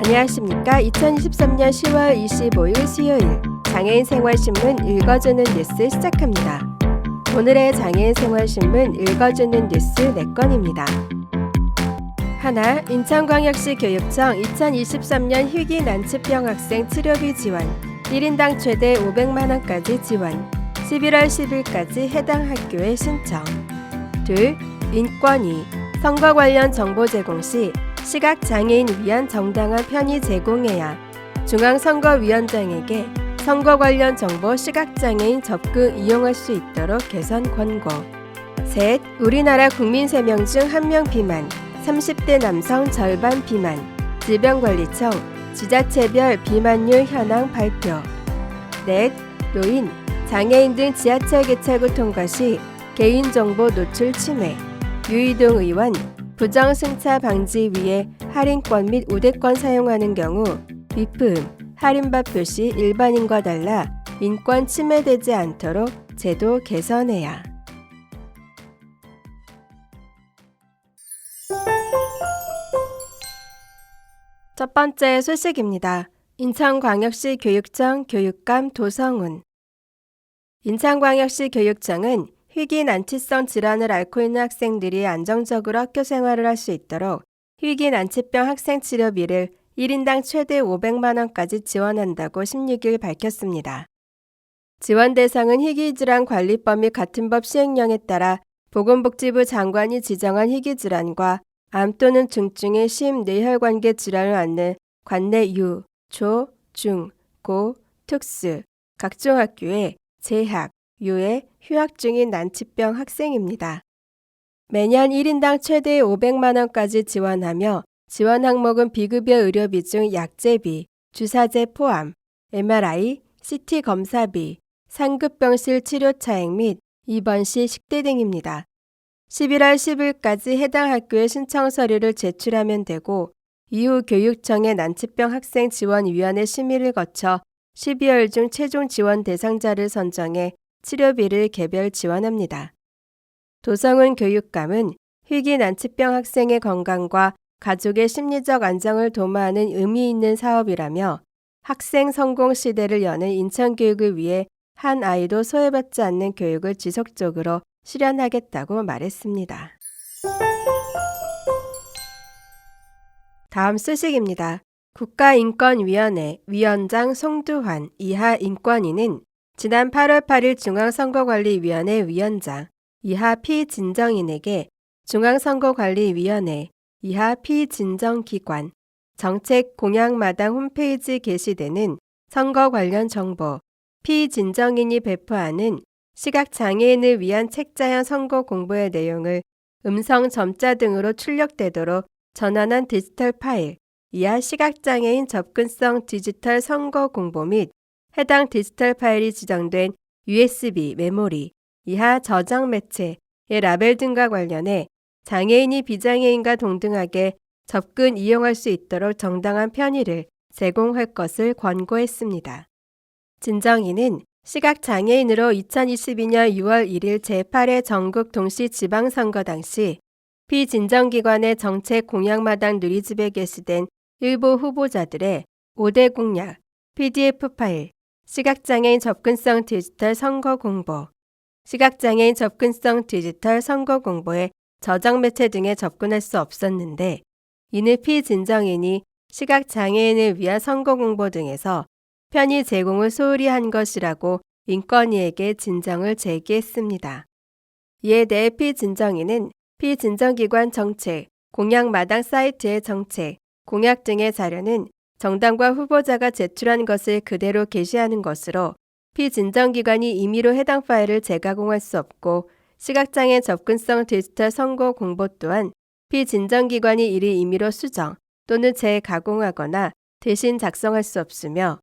안녕하십니까. 2023년 10월 25일 수요일 장애인 생활신문 읽어주는 뉴스 시작합니다. 오늘의 장애인 생활신문 읽어주는 뉴스 4건입니다. 하나, 인천광역시 교육청 2023년 희귀 난치병 학생 치료비 지원 1인당 최대 500만원까지 지원 11월 10일까지 해당 학교에 신청. 둘, 인권위 선거 관련 정보 제공 시 시각장애인 위한 정당한 편의 제공해야 중앙선거위원장에게 선거 관련 정보 시각장애인 접근 이용할 수 있도록 개선 권고. 셋, 우리나라 국민 3명 중 1명 비만 30대 남성 절반 비만 질병관리청 지자체별 비만율 현황 발표. 넷, 노인, 장애인 등 지하철 개찰구 통과 시 개인정보 노출 침해 유이동 의원 부정승차 방지 위해 할인권 및 우대권 사용하는 경우 비품, 할인받 표시 일반인과 달라 인권 침해되지 않도록 제도 개선해야. 첫 번째 소식입니다. 인천광역시 교육청 교육감 도성훈. 인천광역시 교육청은 희귀 난치성 질환을 앓고 있는 학생들이 안정적으로 학교 생활을 할 수 있도록 희귀 난치병 학생 치료비를 1인당 최대 500만원까지 지원한다고 16일 밝혔습니다. 지원 대상은 희귀질환관리법 및 같은 법 시행령에 따라 보건복지부 장관이 지정한 희귀질환과 암 또는 중증의 심뇌혈관계 질환을 앓는 관내 유, 초, 중, 고, 특수, 각종 학교에 재학, 유예, 휴학 중인 난치병 학생입니다. 매년 1인당 최대 500만원까지 지원하며 지원 항목은 비급여 의료비 중 약제비, 주사제 포함, MRI, CT 검사비, 상급병실 치료 차액 및 입원 시 식대 등입니다. 11월 10일까지 해당 학교에 신청 서류를 제출하면 되고 이후 교육청의 난치병 학생 지원위원회 심의를 거쳐 12월 중 최종 지원 대상자를 선정해 치료비를 개별 지원합니다. 도성훈 교육감은 희귀 난치병 학생의 건강과 가족의 심리적 안정을 도모하는 의미 있는 사업이라며 학생 성공 시대를 여는 인천교육을 위해 한 아이도 소외받지 않는 교육을 지속적으로 실현하겠다고 말했습니다. 다음 소식입니다. 국가인권위원회 위원장 송두환 이하 인권위는 지난 8월 8일 중앙선거관리위원회 위원장 이하 피진정인에게 중앙선거관리위원회 이하 피진정기관 정책 공약마당 홈페이지 게시되는 선거 관련 정보, 피진정인이 배포하는 시각장애인을 위한 책자형 선거 공보의 내용을 음성, 점자 등으로 출력되도록 전환한 디지털 파일, 이하 시각장애인 접근성 디지털 선거 공보 및 해당 디지털 파일이 지정된 USB 메모리, 이하 저장 매체의 라벨 등과 관련해 장애인이 비장애인과 동등하게 접근 이용할 수 있도록 정당한 편의를 제공할 것을 권고했습니다. 진정인은 시각장애인으로 2022년 6월 1일 제8회 전국 동시 지방선거 당시 피진정기관의 정책 공약마당 누리집에 게시된 일부 후보자들의 5대 공약, PDF 파일, 시각장애인 접근성 디지털 선거 공보, 시각장애인 접근성 디지털 선거 공보에 저장 매체 등에 접근할 수 없었는데 이는 피진정인이 시각장애인을 위한 선거 공보 등에서 편의 제공을 소홀히 한 것이라고 인권위에게 진정을 제기했습니다. 이에 대해 피진정인은 피진정기관 정책, 공약마당 사이트의 정책, 공약 등의 자료는 정당과 후보자가 제출한 것을 그대로 게시하는 것으로 피진정기관이 임의로 해당 파일을 재가공할 수 없고 시각장애 접근성 디지털 선거 공보 또한 피진정기관이 이를 임의로 수정 또는 재가공하거나 대신 작성할 수 없으며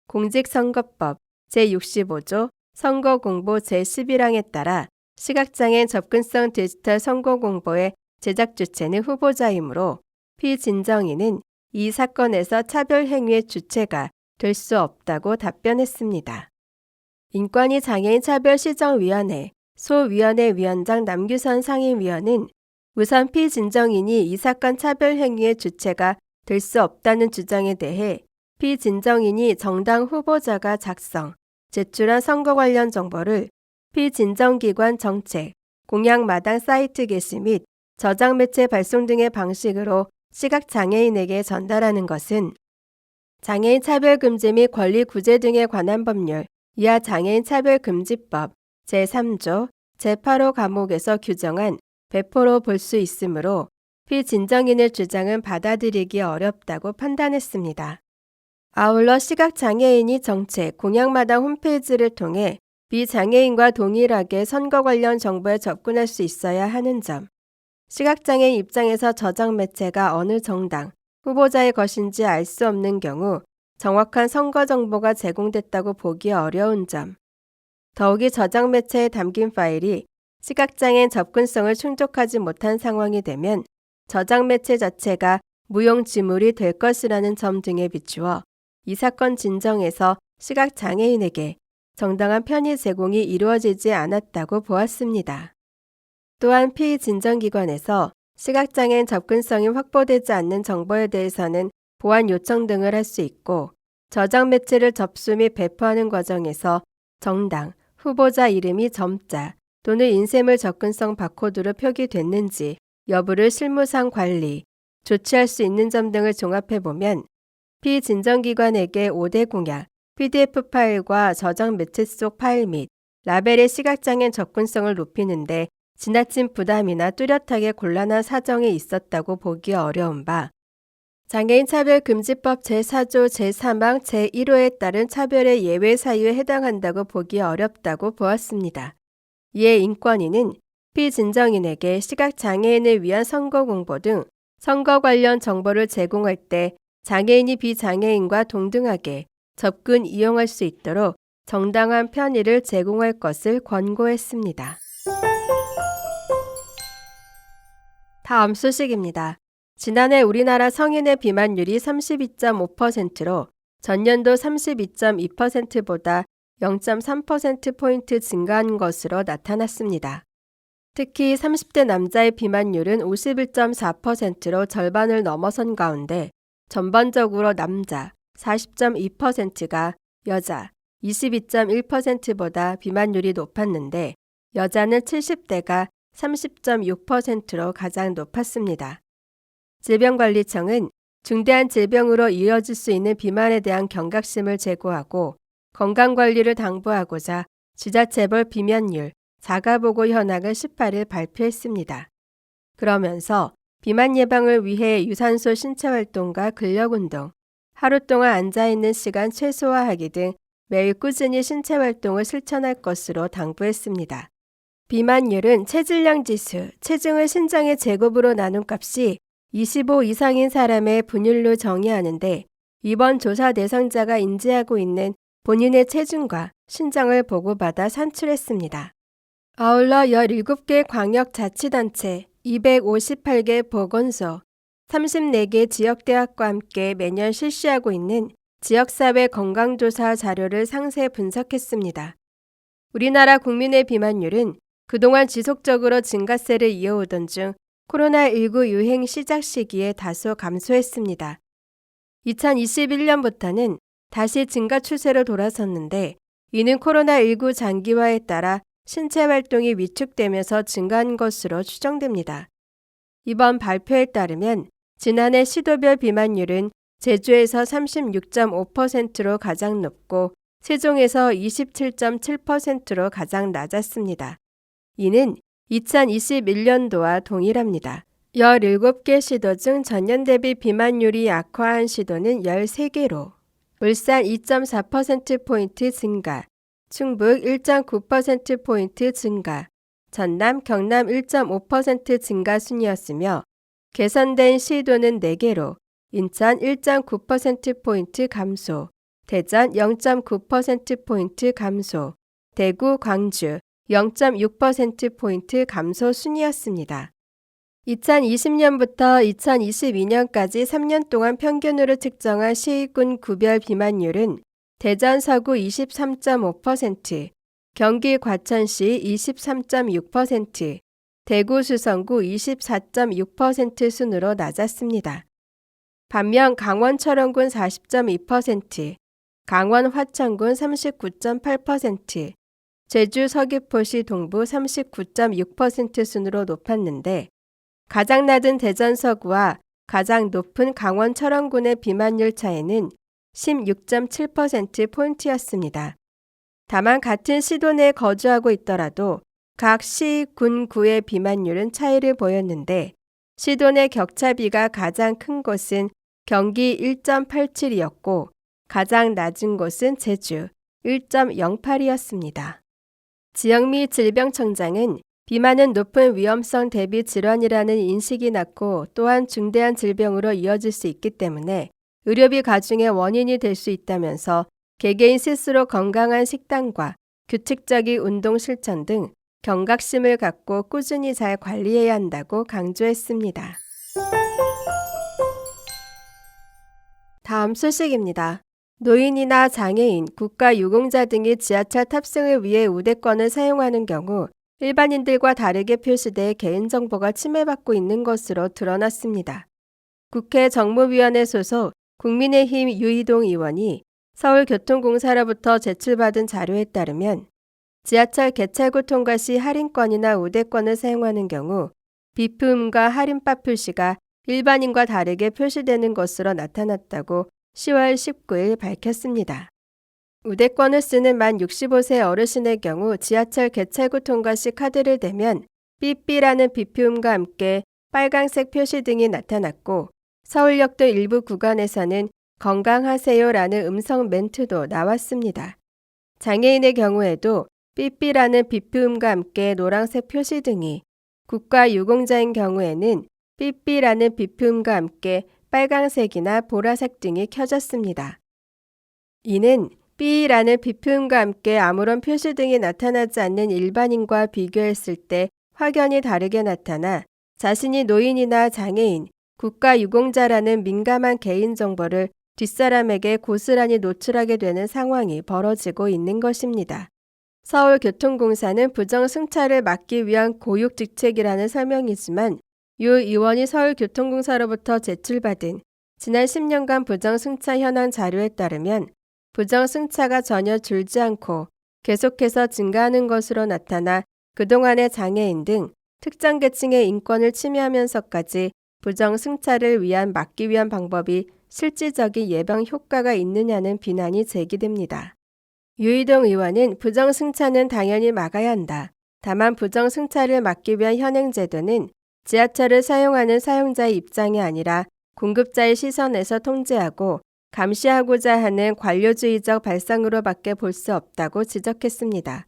공직선거법 제65조 선거공보 제11항에 따라 시각장애 접근성 디지털 선거공보의 제작 주체는 후보자이므로 피진정인은 이 사건에서 차별 행위의 주체가 될 수 없다고 답변했습니다. 인권위 장애인 차별시정위원회 소위원회 위원장 남규선 상임위원은 우선 피진정인이 이 사건 차별 행위의 주체가 될 수 없다는 주장에 대해 피진정인이 정당 후보자가 작성, 제출한 선거 관련 정보를 피진정기관 정책, 공약마당 사이트 게시 및 저장 매체 발송 등의 방식으로 시각장애인에게 전달하는 것은 장애인 차별금지 및 권리구제 등에 관한 법률 이하 장애인 차별금지법 제3조 제8호 과목에서 규정한 배포로 볼 수 있으므로 피진정인의 주장은 받아들이기 어렵다고 판단했습니다. 아울러 시각장애인이 정책, 공약마당 홈페이지를 통해 비장애인과 동일하게 선거 관련 정보에 접근할 수 있어야 하는 점, 시각장애인 입장에서 저장 매체가 어느 정당, 후보자의 것인지 알 수 없는 경우 정확한 선거 정보가 제공됐다고 보기 어려운 점, 더욱이 저장 매체에 담긴 파일이 시각장애인 접근성을 충족하지 못한 상황이 되면 저장 매체 자체가 무용지물이 될 것이라는 점 등에 비추어 이 사건 진정에서 시각장애인에게 정당한 편의 제공이 이루어지지 않았다고 보았습니다. 또한 피진정기관에서 시각장애인 접근성이 확보되지 않는 정보에 대해서는 보완 요청 등을 할 수 있고 저장 매체를 접수 및 배포하는 과정에서 정당, 후보자 이름이 점자 또는 인쇄물 접근성 바코드로 표기됐는지 여부를 실무상 관리, 조치할 수 있는 점 등을 종합해보면 피진정기관에게 5대 공약, PDF 파일과 저장 매체 속 파일 및 라벨의 시각장애인 접근성을 높이는데 지나친 부담이나 뚜렷하게 곤란한 사정이 있었다고 보기 어려운 바 장애인 차별금지법 제4조 제3항 제1호에 따른 차별의 예외 사유에 해당한다고 보기 어렵다고 보았습니다. 이에 인권위는 피진정인에게 시각장애인을 위한 선거 공보 등 선거 관련 정보를 제공할 때 장애인이 비장애인과 동등하게 접근 이용할 수 있도록 정당한 편의를 제공할 것을 권고했습니다. 다음 소식입니다. 지난해 우리나라 성인의 비만율이 32.5%로 전년도 32.2%보다 0.3%포인트 증가한 것으로 나타났습니다. 특히 30대 남자의 비만율은 51.4%로 절반을 넘어선 가운데 전반적으로 남자 40.2%가 여자 22.1%보다 비만율이 높았는데 여자는 70대가 30.6%로 가장 높았습니다. 질병관리청은 중대한 질병으로 이어질 수 있는 비만에 대한 경각심을 제고하고 건강관리를 당부하고자 지자체별 비만율 자가보고 현황을 18일 발표했습니다. 그러면서 비만 예방을 위해 유산소 신체활동과 근력운동, 하루 동안 앉아있는 시간 최소화하기 등 매일 꾸준히 신체활동을 실천할 것으로 당부했습니다. 비만율은 체질량 지수, 체중을 신장의 제곱으로 나눈 값이 25 이상인 사람의 분율로 정의하는데 이번 조사 대상자가 인지하고 있는 본인의 체중과 신장을 보고받아 산출했습니다. 아울러 17개 광역자치단체, 258개 보건소, 34개 지역대학과 함께 매년 실시하고 있는 지역사회 건강조사 자료를 상세 분석했습니다. 우리나라 국민의 비만율은 그동안 지속적으로 증가세를 이어오던 중 코로나19 유행 시작 시기에 다소 감소했습니다. 2021년부터는 다시 증가 추세로 돌아섰는데 이는 코로나19 장기화에 따라 신체 활동이 위축되면서 증가한 것으로 추정됩니다. 이번 발표에 따르면 지난해 시도별 비만율은 제주에서 36.5%로 가장 높고 세종에서 27.7%로 가장 낮았습니다. 이는 2021년도와 동일합니다. 17개 시도 중 전년 대비 비만율이 악화한 시도는 13개로 울산 2.4%포인트 증가, 충북 1.9%포인트 증가, 전남, 경남 1.5% 증가 순이었으며 개선된 시도는 4개로 인천 1.9%포인트 감소, 대전 0.9%포인트 감소, 대구, 광주 0.6%포인트 감소 순이었습니다. 2020년부터 2022년까지 3년 동안 평균으로 측정한 시군 구별 비만율은 대전 서구 23.5%, 경기 과천시 23.6%, 대구 수성구 24.6% 순으로 낮았습니다. 반면 강원 철원군 40.2%, 강원 화천군 39.8%, 제주 서귀포시 동부 39.6% 순으로 높았는데 가장 낮은 대전 서구와 가장 높은 강원 철원군의 비만율 차이는 16.7%포인트였습니다. 다만 같은 시도 내에 거주하고 있더라도 각 시, 군, 구의 비만율은 차이를 보였는데 시도 내 격차비가 가장 큰 곳은 경기 1.87이었고 가장 낮은 곳은 제주 1.08이었습니다. 지영미 질병청장은 비만은 높은 위험성 대비 질환이라는 인식이 낮고 또한 중대한 질병으로 이어질 수 있기 때문에 의료비 가중의 원인이 될 수 있다면서 개개인 스스로 건강한 식단과 규칙적인 운동 실천 등 경각심을 갖고 꾸준히 잘 관리해야 한다고 강조했습니다. 다음 소식입니다. 노인이나 장애인, 국가유공자 등이 지하철 탑승을 위해 우대권을 사용하는 경우 일반인들과 다르게 표시돼 개인정보가 침해받고 있는 것으로 드러났습니다. 국회 정무위원회 소속 국민의힘 유이동 의원이 서울교통공사로부터 제출받은 자료에 따르면 지하철 개찰구 통과 시 할인권이나 우대권을 사용하는 경우 비품과 할인바 표시가 일반인과 다르게 표시되는 것으로 나타났다고 10월 19일 밝혔습니다. 우대권을 쓰는 만 65세 어르신의 경우 지하철 개찰구 통과 시 카드를 대면 삐삐라는 비표음과 함께 빨간색 표시 등이 나타났고 서울역 등 일부 구간에서는 건강하세요라는 음성 멘트도 나왔습니다. 장애인의 경우에도 삐삐라는 비표음과 함께 노란색 표시 등이, 국가유공자인 경우에는 삐삐라는 비표음과 함께 빨간색이나 보라색 등이 켜졌습니다. 이는 삐라는 비표음과 함께 아무런 표시 등이 나타나지 않는 일반인과 비교했을 때 확연히 다르게 나타나 자신이 노인이나 장애인, 국가유공자라는 민감한 개인정보를 뒷사람에게 고스란히 노출하게 되는 상황이 벌어지고 있는 것입니다. 서울교통공사는 부정승차를 막기 위한 고육직책이라는 설명이지만 유 의원이 서울교통공사로부터 제출받은 지난 10년간 부정승차 현황 자료에 따르면 부정승차가 전혀 줄지 않고 계속해서 증가하는 것으로 나타나 그동안의 장애인 등 특정 계층의 인권을 침해하면서까지 부정승차를 막기 위한 방법이 실질적인 예방 효과가 있느냐는 비난이 제기됩니다. 유이동 의원은 부정승차는 당연히 막아야 한다. 다만 부정승차를 막기 위한 현행제도는 지하철을 사용하는 사용자의 입장이 아니라 공급자의 시선에서 통제하고 감시하고자 하는 관료주의적 발상으로밖에 볼 수 없다고 지적했습니다.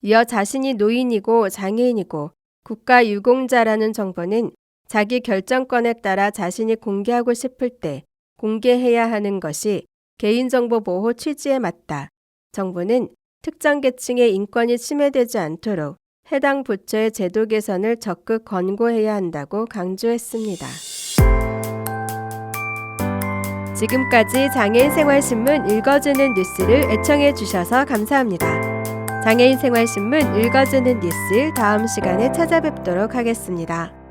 이어 자신이 노인이고 장애인이고 국가유공자라는 정보는 자기 결정권에 따라 자신이 공개하고 싶을 때 공개해야 하는 것이 개인정보 보호 취지에 맞다. 정부는 특정 계층의 인권이 침해되지 않도록 해당 부처의 제도 개선을 적극 권고해야 한다고 강조했습니다. 지금까지 장애인생활신문 읽어주는 뉴스를 애청해 주셔서 감사합니다. 장애인생활신문 읽어주는 뉴스 다음 시간에 찾아뵙도록 하겠습니다.